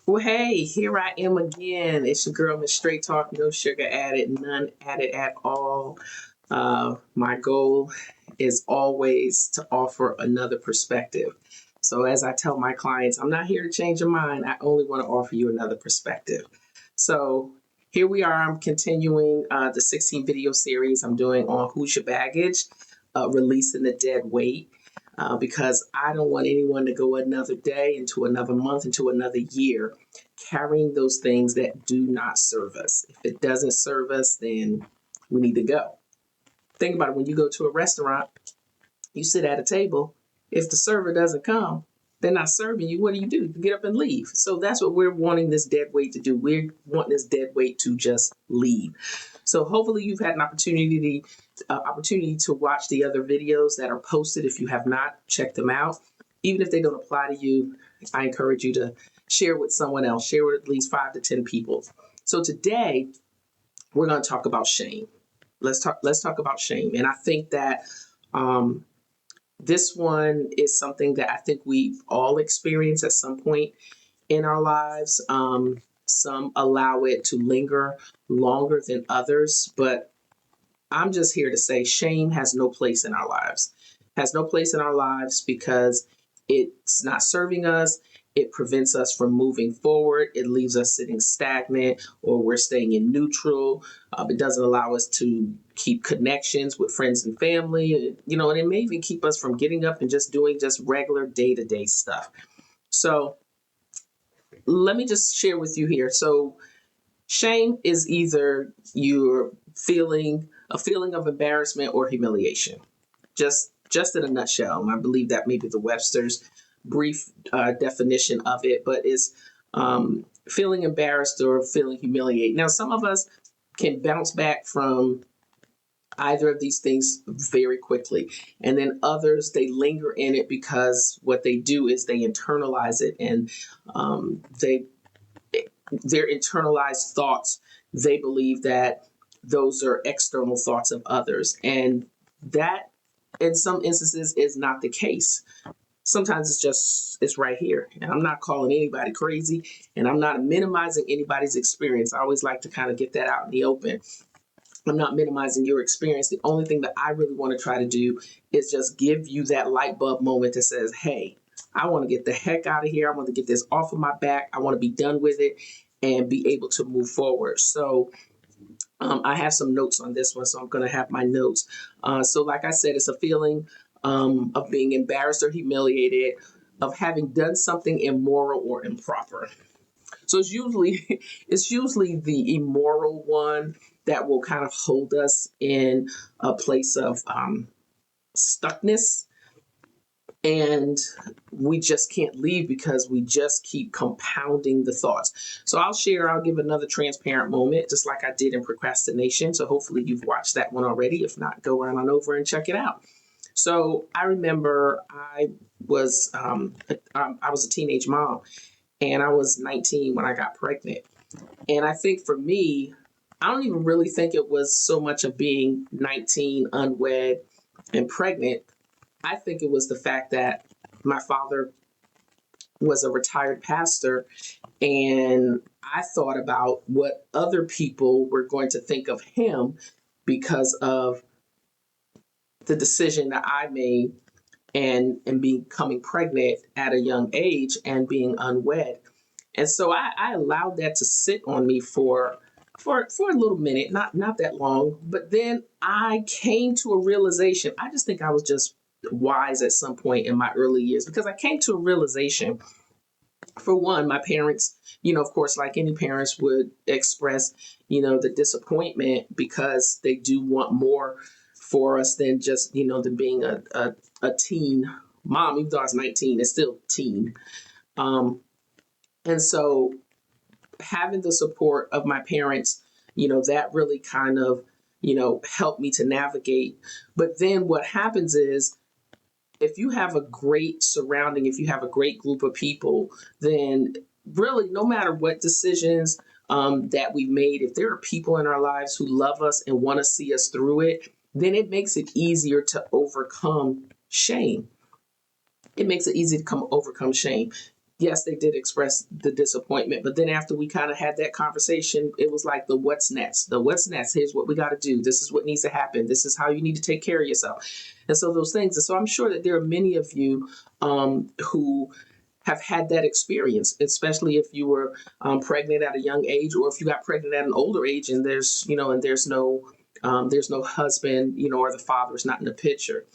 Well, hey, here I am again. It's your girl, Miss Straight Talk, no sugar added, none added at all. My goal is always to offer another perspective. So, as I tell my clients, I'm not here to change your mind. I only want to offer you another perspective. So, here we are. I'm continuing the 16 video series I'm doing on Who's Your Baggage, releasing the dead weight. Because I don't want anyone to go another day, into another month, into another year, carrying those things that do not serve us. If it doesn't serve us, then we need to go. Think about it. When you go to a restaurant, you sit at a table. If the server doesn't come, they're not serving you. What do? You get up and leave. So that's what we're wanting this dead weight to do. We want this dead weight to just leave. So hopefully you've had an opportunity to watch the other videos that are posted. If you have not, check them out. Even if they don't apply to you, I encourage you to share with someone else. Share with at least 5 to 10 people. So today we're going to talk about shame. Let's talk about shame. And I think that this one is something that I think we've all experienced at some point in our lives. Some allow it to linger longer than others, but I'm just here to say shame has no place in our lives. Has no place in our lives because it's not serving us. It prevents us from moving forward. It leaves us sitting stagnant, or we're staying in neutral. It doesn't allow us to keep connections with friends and family, and it may even keep us from getting up and just doing just regular day-to-day stuff. So let me just share with you here. So shame is either you're feeling a feeling of embarrassment or humiliation. Just in a nutshell. I believe that may be the Webster's brief definition of it, but it's feeling embarrassed or feeling humiliated. Now, some of us can bounce back from either of these things very quickly, and then others, they linger in it because what they do is they internalize it, and their internalized thoughts, they believe that those are external thoughts of others, and that in some instances is not the case. Sometimes it's right here, and I'm not calling anybody crazy, and I'm not minimizing anybody's experience. I always like to kind of get that out in the open. I'm not minimizing your experience. The only thing that I really want to try to do is just give you that light bulb moment that says, hey, I want to get the heck out of here. I want to get this off of my back. I want to be done with it and be able to move forward. So I have some notes on this one, so I'm going to have my notes. So like I said, it's a feeling of being embarrassed or humiliated, of having done something immoral or improper. So it's usually the immoral one that will kind of hold us in a place of stuckness, and we just can't leave because we just keep compounding the thoughts. So I'll give another transparent moment, just like I did in procrastination. So hopefully you've watched that one already. If not, go on over and check it out. So I remember I was a teenage mom, and I was 19 when I got pregnant. And I think for me, I don't even really think it was so much of being 19, unwed, and pregnant. I think it was the fact that my father was a retired pastor, and I thought about what other people were going to think of him because of the decision that I made and becoming pregnant at a young age and being unwed. And so I allowed that to sit on me for a little minute, not that long. But then I came to a realization. I just think I was just wise at some point in my early years, because I came to a realization. For one, my parents, of course, like any parents would express, the disappointment, because they do want more for us than just, than being a teen mom. Even though I was 19, it's still teen. And so having the support of my parents, that really kind of, helped me to navigate. But then what happens is, if you have a great surrounding, if you have a great group of people, then really no matter what decisions that we've made, if there are people in our lives who love us and want to see us through it, then it makes it easier to overcome shame. It makes it easy to overcome shame. yes, they did express the disappointment. But then after we kind of had that conversation, it was like the what's next? The what's next? Here's what we got to do. This is what needs to happen. This is how you need to take care of yourself. And so those things. And so I'm sure that there are many of you who have had that experience, especially if you were pregnant at a young age, or if you got pregnant at an older age, and there's no husband, or the father is not in the picture.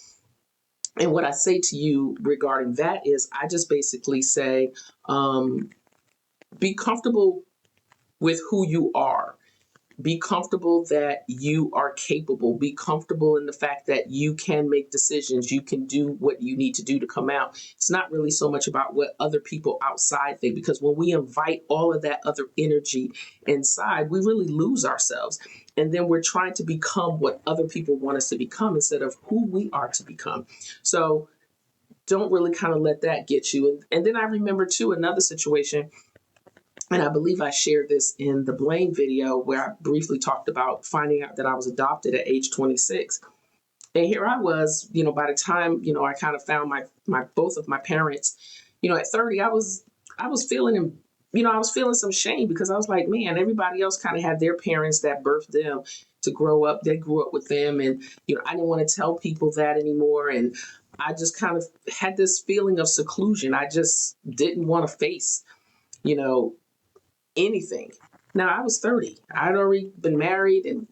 And what I say to you regarding that is, I just basically say, be comfortable with who you are. Be comfortable that you are capable. Be comfortable in the fact that you can make decisions. You can do what you need to do to come out. It's not really so much about what other people outside think, because when we invite all of that other energy inside, we really lose ourselves. And then we're trying to become what other people want us to become instead of who we are to become. So don't really kind of let that get you. And then I remember too another situation, and I believe I shared this in the blame video, where I briefly talked about finding out that I was adopted at age 26. And here I was, by the time, I kind of found my both of my parents, at 30, I was feeling, I was feeling some shame, because I was like, man, everybody else kind of had their parents that birthed them to grow up. They grew up with them. And, I didn't want to tell people that anymore. And I just kind of had this feeling of seclusion. I just didn't want to face, you know, anything. Now, I was 30. I'd already been married and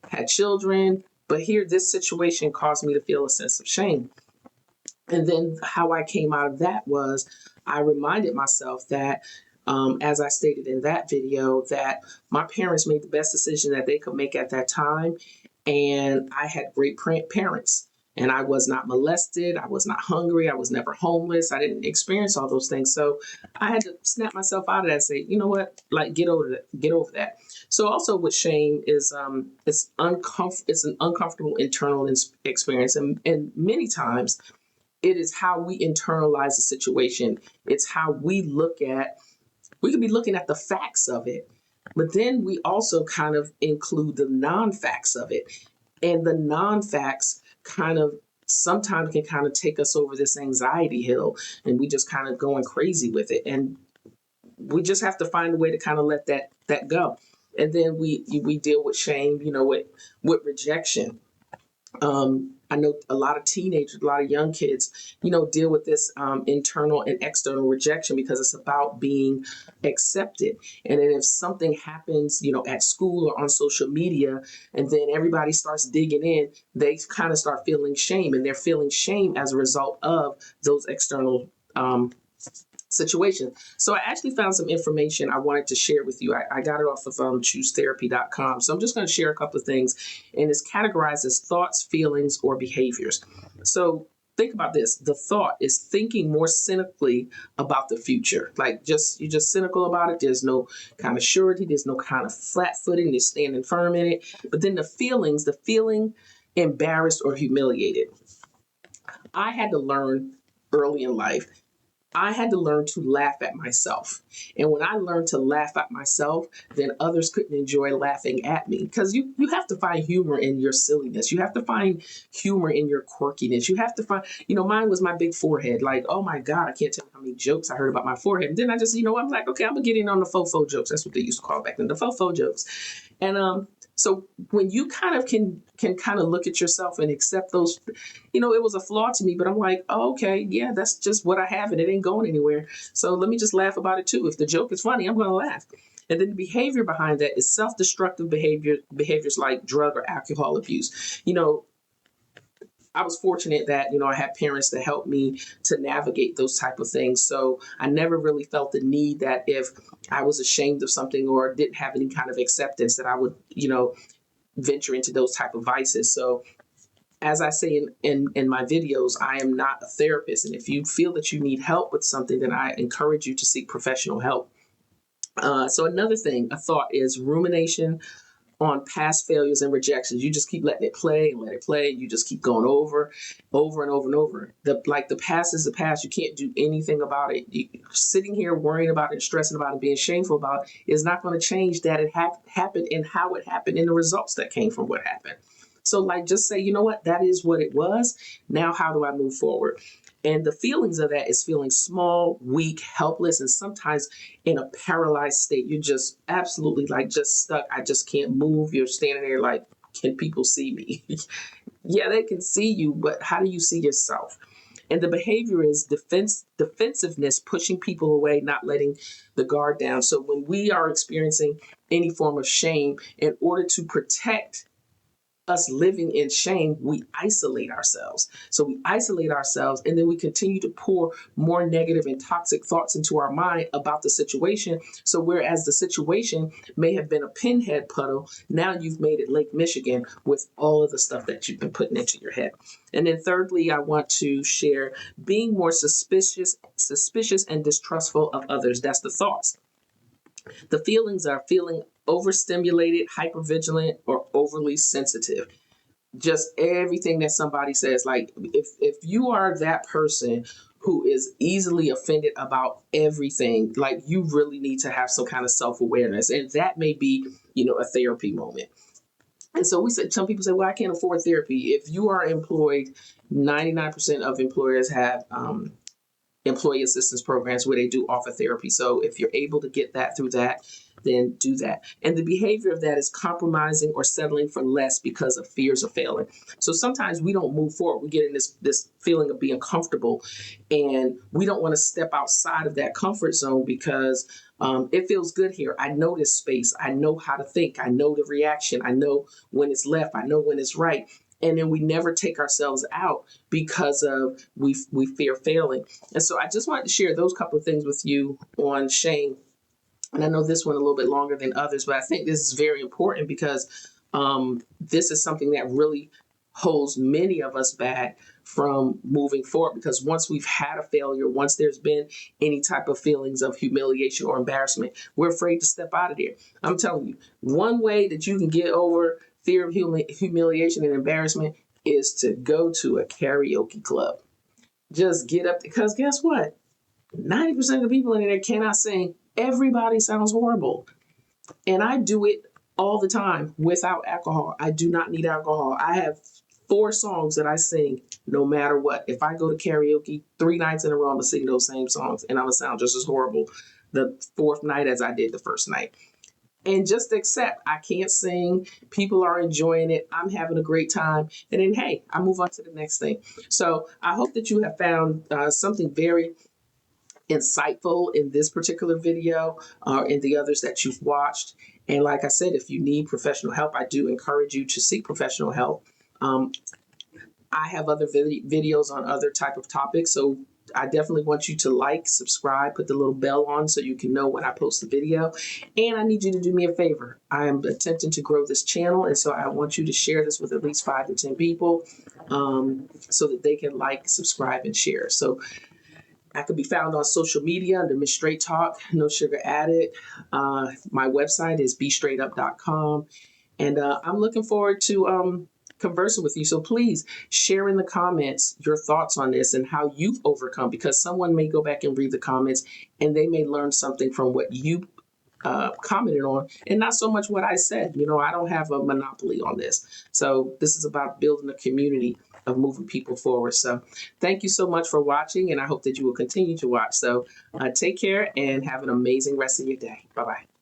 had children, but here, this situation caused me to feel a sense of shame. And then how I came out of that was, I reminded myself that, as I stated in that video, that my parents made the best decision that they could make at that time. And I had great parents. And I was not molested. I was not hungry. I was never homeless. I didn't experience all those things. So I had to snap myself out of that and say, you know what, like, get over that. Get over that. So also with shame is it's an uncomfortable internal experience. And many times it is how we internalize the situation. It's how we could be looking at the facts of it, but then we also kind of include the non-facts of it. And the non-facts kind of sometimes can kind of take us over this anxiety hill, and we just kind of going crazy with it. And we just have to find a way to kind of let that go. And then we deal with shame, with rejection. I know a lot of teenagers, a lot of young kids, deal with this internal and external rejection, because it's about being accepted. And then if something happens, at school or on social media, and then everybody starts digging in, they kind of start feeling shame, and they're feeling shame as a result of those external situation. So I actually found some information I wanted to share with you. I got it off of choosetherapy.com. So I'm just going to share a couple of things, and it's categorized as thoughts, feelings, or behaviors. So think about this. The thought is thinking more cynically about the future. Like, you're just cynical about it. There's no kind of surety. There's no kind of flat footing. You're standing firm in it. But then the feeling embarrassed or humiliated. I had to learn early in life, I had to learn to laugh at myself. And when I learned to laugh at myself, then others couldn't enjoy laughing at me. Because you have to find humor in your silliness. You have to find humor in your quirkiness. You have to find, mine was my big forehead. Like, oh my God, I can't tell you how many jokes I heard about my forehead. And then I just, I'm like, okay, I'm going to get in on the fofo jokes. That's what they used to call back then, the fofo jokes. And so when you kind of can kind of look at yourself and accept those, it was a flaw to me, but I'm like, oh, okay, yeah, that's just what I have, and it ain't going anywhere. So let me just laugh about it too. If the joke is funny, I'm going to laugh. And then the behavior behind that is self-destructive behaviors like drug or alcohol abuse. I was fortunate that, I had parents that helped me to navigate those type of things. So I never really felt the need that if I was ashamed of something or didn't have any kind of acceptance, that I would, venture into those type of vices. So as I say in my videos, I am not a therapist. And if you feel that you need help with something, then I encourage you to seek professional help. So another thing, a thought, is rumination on past failures and rejections. You just keep letting it play and let it play. You just keep going over and over and over. The past is the past. You can't do anything about it. Sitting here worrying about it and stressing about it, being shameful about it, is not going to change that it happened and how it happened and the results that came from what happened. So just say, you know what, that is what it was. Now, how do I move forward? And the feelings of that is feeling small, weak, helpless, and sometimes in a paralyzed state. You're just absolutely like just stuck. I just can't move. You're standing there like, can people see me? Yeah, they can see you, but how do you see yourself? And the behavior is defensiveness, pushing people away, not letting the guard down. So when we are experiencing any form of shame, in order to protect us living in shame, we isolate ourselves. So we isolate ourselves, and then we continue to pour more negative and toxic thoughts into our mind about the situation. So whereas the situation may have been a pinhead puddle, now you've made it Lake Michigan with all of the stuff that you've been putting into your head. And then thirdly, I want to share being more suspicious and distrustful of others. That's the thoughts. The feelings are feeling overstimulated, hypervigilant, or overly sensitive. Just everything that somebody says. Like if you are that person who is easily offended about everything, like you really need to have some kind of self-awareness. And that may be, a therapy moment. And so we said, some people say, well, I can't afford therapy. If you are employed, 99% of employers have employee assistance programs where they do offer therapy. So if you're able to get that through that, then do that. And the behavior of that is compromising or settling for less because of fears of failing. So sometimes we don't move forward. We get in this feeling of being comfortable, and we don't want to step outside of that comfort zone because it feels good here. I know this space. I know how to think. I know the reaction. I know when it's left. I know when it's right. And then we never take ourselves out because of we fear failing. And so I just wanted to share those couple of things with you on shame. And I know this one a little bit longer than others, but I think this is very important because this is something that really holds many of us back from moving forward. Because once we've had a failure, once there's been any type of feelings of humiliation or embarrassment, we're afraid to step out of there. I'm telling you, one way that you can get over fear of humiliation and embarrassment is to go to a karaoke club. Just get up, because guess what? 90% of the people in there cannot sing. Everybody sounds horrible. And I do it all the time without alcohol. I do not need alcohol. I have 4 songs that I sing no matter what. If I go to karaoke 3 nights in a row, I'm going to sing those same songs, and I'm going to sound just as horrible the 4th night as I did the first night. And just accept I can't sing. People are enjoying it. I'm having a great time. And then, hey, I move on to the next thing. So I hope that you have found something very insightful in this particular video or in the others that you've watched. And like I said, if you need professional help, I do encourage you to seek professional help. I have other videos on other type of topics, so I definitely want you to like, subscribe, put the little bell on so you can know when I post the video. And I need you to do me a favor. I am attempting to grow this channel, and so I want you to share this with at least 5 to 10 people so that they can like, subscribe, and share. So I could be found on social media under Miss Straight Talk, no sugar added. My website is bestraigup.com. And I'm looking forward to conversing with you. So please share in the comments your thoughts on this and how you've overcome, because someone may go back and read the comments and they may learn something from what you commented on and not so much what I said. I don't have a monopoly on this. So this is about building a community of moving people forward. So thank you so much for watching, and I hope that you will continue to watch. So take care and have an amazing rest of your day. Bye-bye.